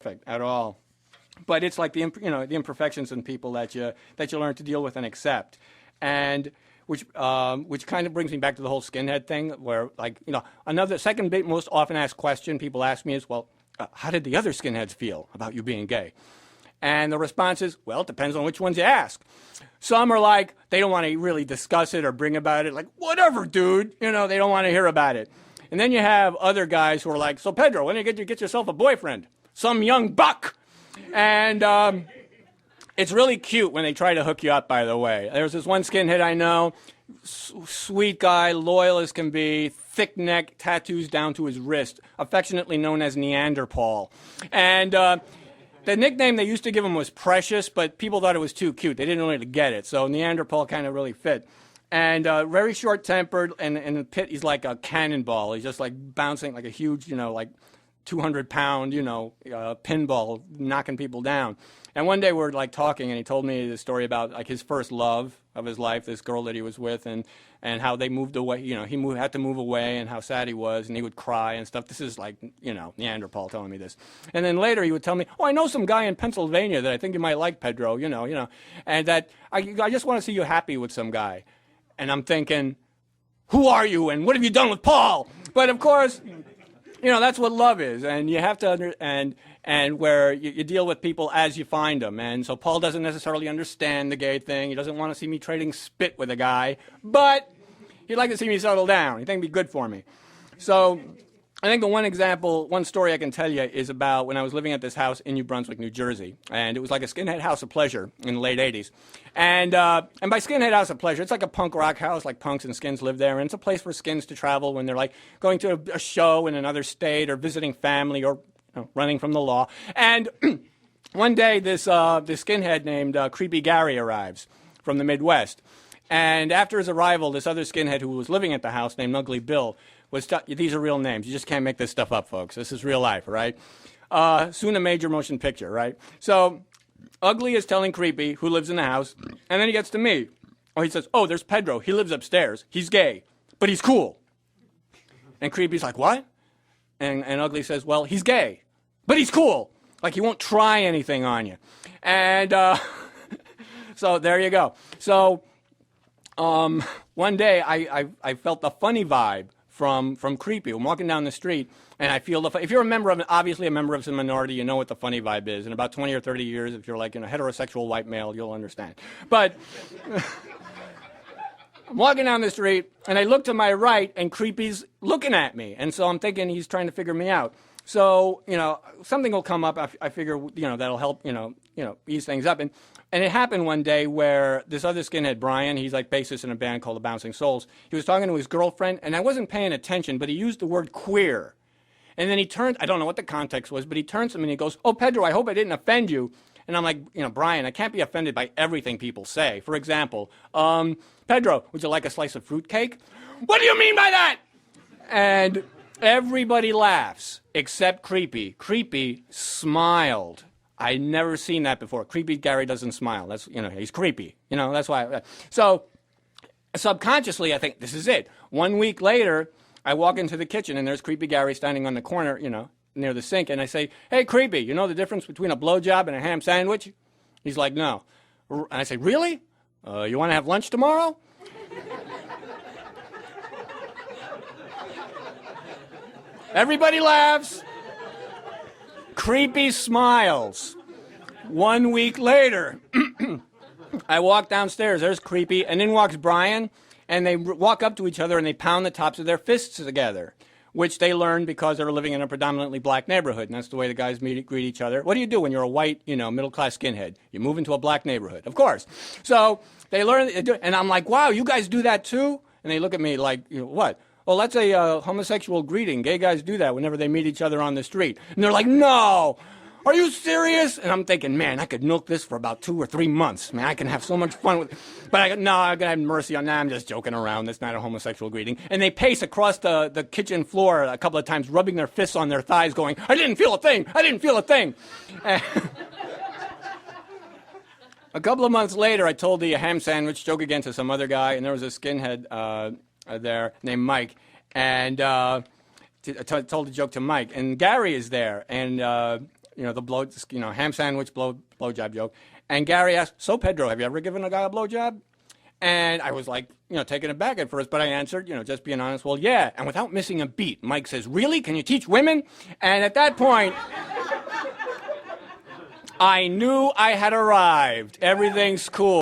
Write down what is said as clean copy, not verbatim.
perfect at all. But it's like the imperfections in people that you learn to deal with and accept, and which kind of brings me back to the whole skinhead thing, where another second most often asked question people ask me is, well, how did the other skinheads feel about you being gay? And the response is, well, it depends on which ones you ask. Some are like, they don't want to really discuss it or bring about it, like, whatever, dude, they don't want to hear about it. And then you have other guys who are like, so Pedro, when are you get yourself a boyfriend? Some young buck. And it's really cute when they try to hook you up, by the way. There's this one skinhead I know, sweet guy, loyal as can be, thick neck, tattoos down to his wrist, affectionately known as Neanderthal. And the nickname they used to give him was Precious, but people thought it was too cute. They didn't really get it, so Neanderthal kind of really fit. And very short-tempered, and in the pit, he's like a cannonball. He's just like bouncing like a huge, like 200-pound, pinball, knocking people down. And one day we're like talking, and he told me the story about like his first love of his life, this girl that he was with, and how they moved away. He had to move away, and how sad he was, and he would cry and stuff. This is like, Neanderthal telling me this. And then later he would tell me, oh, I know some guy in Pennsylvania that I think you might like, Pedro, and that I just want to see you happy with some guy. And I'm thinking, who are you, and what have you done with Paul? But of course, that's what love is, and you have to and where you deal with people as you find them. And so Paul doesn't necessarily understand the gay thing. He doesn't want to see me trading spit with a guy, but he'd like to see me settle down. He think it'd be good for me. So I think the one story I can tell you is about when I was living at this house in New Brunswick, New Jersey, and it was like a skinhead house of pleasure in the late 80s. And by skinhead house of pleasure, it's like a punk rock house, like punks and skins live there, and it's a place for skins to travel when they're like going to a show in another state or visiting family or running from the law. And one day this skinhead named Creepy Gary arrives from the Midwest. And after his arrival, this other skinhead who was living at the house named Ugly Bill these are real names. You just can't make this stuff up, folks. This is real life, right? Soon a major motion picture, right? So Ugly is telling Creepy, who lives in the house, and then he gets to me. Or he says, oh, there's Pedro. He lives upstairs. He's gay, but he's cool. And Creepy's like, what? And Ugly says, well, he's gay, but he's cool. Like, he won't try anything on you. And so there you go. So one day I felt the funny vibe from Creepy. I'm walking down the street, and I feel if you're obviously a member of some minority, you know what the funny vibe is. In about 20 or 30 years, if you're like a heterosexual white male, you'll understand. But I'm walking down the street, and I look to my right, and Creepy's looking at me. And so I'm thinking he's trying to figure me out. So, something will come up. I figure, that'll help, ease things up. And it happened one day where this other skinhead, Brian, he's like bassist in a band called the Bouncing Souls. He was talking to his girlfriend, and I wasn't paying attention, but he used the word queer. And then he turned, I don't know what the context was, but he turns to me and he goes, oh, Pedro, I hope I didn't offend you. And I'm like, Brian, I can't be offended by everything people say. For example, Pedro, would you like a slice of fruitcake? What do you mean by that? And everybody laughs except Creepy. Creepy smiled. I'd never seen that before. Creepy Gary doesn't smile. That's, he's creepy. That's why. So subconsciously, I think this is it. 1 week later, I walk into the kitchen and there's Creepy Gary standing on the corner, near the sink. And I say, hey, Creepy, you know the difference between a blowjob and a ham sandwich? He's like, no. And I say, really? You want to have lunch tomorrow? Everybody laughs. Creepy smiles. 1 week later, I walk downstairs. There's Creepy, and in walks Brian, and they walk up to each other, and they pound the tops of their fists together, which they learned because they were living in a predominantly black neighborhood, and that's the way the guys greet each other. What do you do when you're a white, middle-class skinhead? You move into a black neighborhood, of course. So they learn, and I'm like, wow, you guys do that too? And they look at me like, what? Well, that's a homosexual greeting. Gay guys do that whenever they meet each other on the street. And they're like, no, are you serious? And I'm thinking, man, I could milk this for about 2 or 3 months. Man, I can have so much fun with it. But I'm going to have mercy on that. I'm just joking around. That's not a homosexual greeting. And they pace across the kitchen floor a couple of times, rubbing their fists on their thighs, going, I didn't feel a thing. I didn't feel a thing. A couple of months later, I told the ham sandwich joke again to some other guy, and there was a skinhead there named Mike, and told the joke to Mike, and Gary is there, and ham sandwich blowjob joke. And Gary asked, "So Pedro, have you ever given a guy a blowjob?" And I was like, taken aback at first, but I answered, just being honest, well, yeah. And without missing a beat, Mike says, "Really? Can you teach women?" And at that point, I knew I had arrived. Everything's cool.